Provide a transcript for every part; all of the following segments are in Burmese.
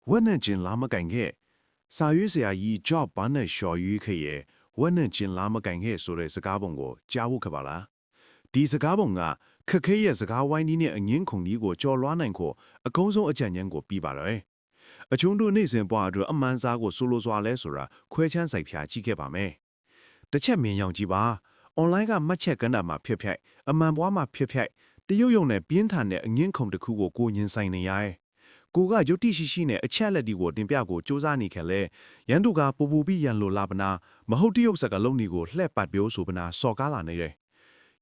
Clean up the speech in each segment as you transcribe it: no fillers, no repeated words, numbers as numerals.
ဝန်နဲ့ကျင်လာမကန်ခဲ့စာရွေးစရာကြီး job ဘာနဲ့လျှော်ရွေးခဲ့ရဲ့ဝန်နဲ့ကျင်လာမကန်ခဲ့ဆိုတဲ့စကားပုံကိုကြားဖို့ခပါလားဒီစကားပုံကခက်ခဲရဲ့စကားဝိုင်းဒီနဲ့အငင်းခုန်ဒီကိုကြော်လွှားနိုင်ကိုအကုန်းဆုံးအကြံဉာဏ်ကိုပြီးပါတော့အချုံတို့နေ့စဉ်ပွားအတွက်အမှန်စားကိုဆိုလိုစွာလဲဆိုတာခွဲချမ်းဆိုင်ဖြာကြည့်ခဲ့ပါမယ်တစ်ချက်မြင်ရောက်ကြည့်ပါ online ကမှတ်ချက်ကဏ္ဍမှာဖြစ်ဖြစ်အမှန်ပွားမှာဖြစ်ဖြစ်တရုတ်ရုံနဲ့ပြင်းထန်တဲ့အငင်းခုန်တစ်ခုကိုကိုညင်ဆိုင်နေရဲကိုကယုတ်တိရှိရှိနဲ့အချက်လက်ဒီကိုတင်ပြကိုစူးစမ်းနေခဲ့လဲရန်သူကပူပူပြီးရန်လိုလာပနာမဟုတ်တရုတ်စကလုံးဒီကိုလှဲ့ပတ်ပြောဆိုပနာစော်ကားလာနေတယ်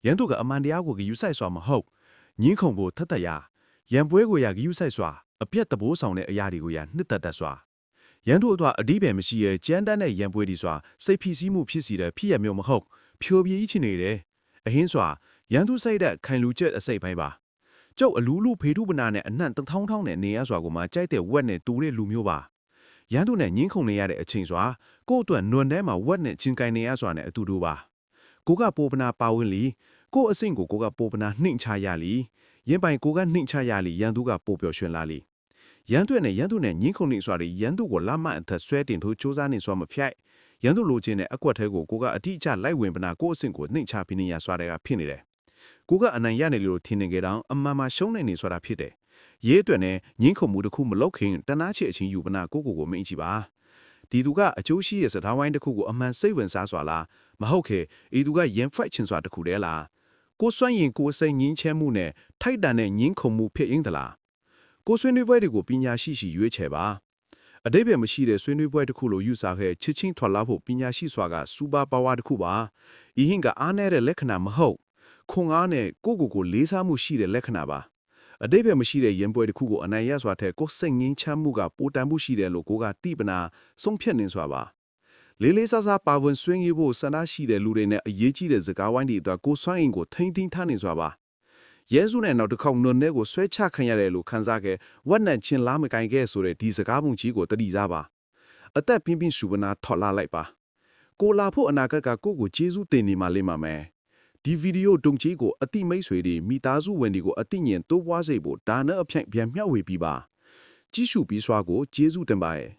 ရန်သူကအမှန်တရားကိုယူဆိုင်စွာမဟုတ်ညင်းခုန်ဖို့ထက်တရရန်ပွဲကိုရယူဆိုင်စွာအပြက်တဘိုးဆောင်တဲ့အရာတွေကိုရနှစ်သက်တတ်စွာရန်သူအတွက်အဓိပ္ပာယ်မရှိရဲ့ကြမ်းတမ်းတဲ့ရန်ပွဲဒီစွာစိတ်ဖိစီးမှုဖြစ်စီတဲ့ဖြစ်ရမျိုးမဟုတ်ဖြိုပြေးချနေတယ်အဟင်းစွာရန်သူစိတ်တဲ့ခိုင်လူချက်အစိတ်ပိုင်းပါကျုပ်အလူးလူဖေထုပနာနဲ့အနှံ့တထောင်းထောင်းနဲ့နေရစွာကိုမှကြိုက်တဲ့ဝက်နဲ့တူတဲ့လူမျိုးပါရန်သူနဲ့ညင်းခုန်နေရတဲ့အချိန်စွာကို့အတွက်နွန်ထဲမှာဝက်နဲ့ချင်းကိုင်နေရစွာနဲ့အတူတူပါကိုကပိုပနာပါဝင်လီကို့အဆင့်ကိုကပိုပနာနှိမ့်ချရလီရင်ပိုင်ကိုကနှိမ့်ချရလီရန်သူကပိုပျော်ရွှင်လာလီရန်သူနဲ့ညင်းခုန်နေစွာတွေရန်သူကိုလာမအထက်ဆွဲတင်ထိုးစူးစမ်းနေစွာမဖြိုက်ရန်သူလိုချင်တဲ့အကွက်ထဲကိုကအတိအကျလိုက်ဝင်ပနာကို့အဆင့်ကိုနှိမ့်ချပြီးနေရစွာတွေကဖြစ်နေတယ်ကိုကအနိုင်ရနေလို့ထင်နေကြတောင်အမှန်မှရှုံးနေနေဆိုတာဖြစ်တယ်ရေးအတွက်နဲ့ညင်းခုန်မှုတစ်ခုမလောက်ခင်တနာချစ်အချင်းယူပနာကိုမင်းကြည့်ပါဒီသူကအကျိုးရှိရဲ့စကားဝိုင်းတစ်ခုကိုအမှန်စိတ်ဝင်စားစွာလားမဟုတ်ခေဤသူကရင်ဖိုက်ချင်စွာတစ်ခုတည်းလားကိုစွန့်ရင်ကိုစိတ်ငင်းချဲမှုနဲ့ထိုက်တန်တဲ့ညင်းခုန်မှုဖြစ်ရင်းသလားကိုဆွေးနွေးပွဲတွေကိုပညာရှိရွေးချယ်ပါအတိတ်ပဲမရှိတဲ့ဆွေးနွေးပွဲတစ်ခုလိုယူဆခဲ့ချစ်ချင်းထွာလာဖို့ပညာရှိစွာကစူပါပါဝါတစ်ခုပါဤဟင်ကအားနည်းတဲ့လက္ခဏာမဟုတ်ခွန်အားနဲ့ကိုလေးစားမှုရှိတဲ့လက္ခဏာပါအတိတ်ပဲမရှိတဲ့ရင်ပွဲတစ်ခုကိုအနိုင်ရစွာတဲ့ကိုစိတ်ငင်းချမ်းမှုကပိုတန်မှုရှိတယ်လို့ကိုကတိပနာဆုံးဖြတ်နေစွာပါလေးလေးစားစားပါဝင်ဆွေးနွေးဖို့ဆန္ဒရှိတဲ့လူတွေနဲ့အရေးကြီးတဲ့စကားဝိုင်းတွေအတွက်ကိုစွမ်းအင်ကိုထိန်းသိမ်းထားနေစွာပါရဲစုနဲ့နောက်တစ်ခေါက်နွန်နဲ့ကိုဆွဲချခံရတယ်လို့ခန်းစားခဲ့ဝက်နဲ့ချင်းလားမကိုင်ခဲ့ဆိုတဲ့ဒီစကားပုံကြီးကိုတတိစားပါအသက်ပြင်းပြင်းရှူပနာထော်လာလိုက်ပါကိုလာဖို့အနာဂတ်ကကိုကျေးဇူးတင်နေမှလိမ့်မှာမယ်ဒီဗီဒီယိုတုံချီကိုအတိမိတ်ဆွေတွေမိသားစုဝင်တွေကိုအတိညင်တိုးပွားစေဖို့ဒါနဲ့အဖြန့်ပြန်မျှဝေပြီးပါကြည့်ရှုပြီးစွာကိုကျေးဇူးတင်ပါရဲ့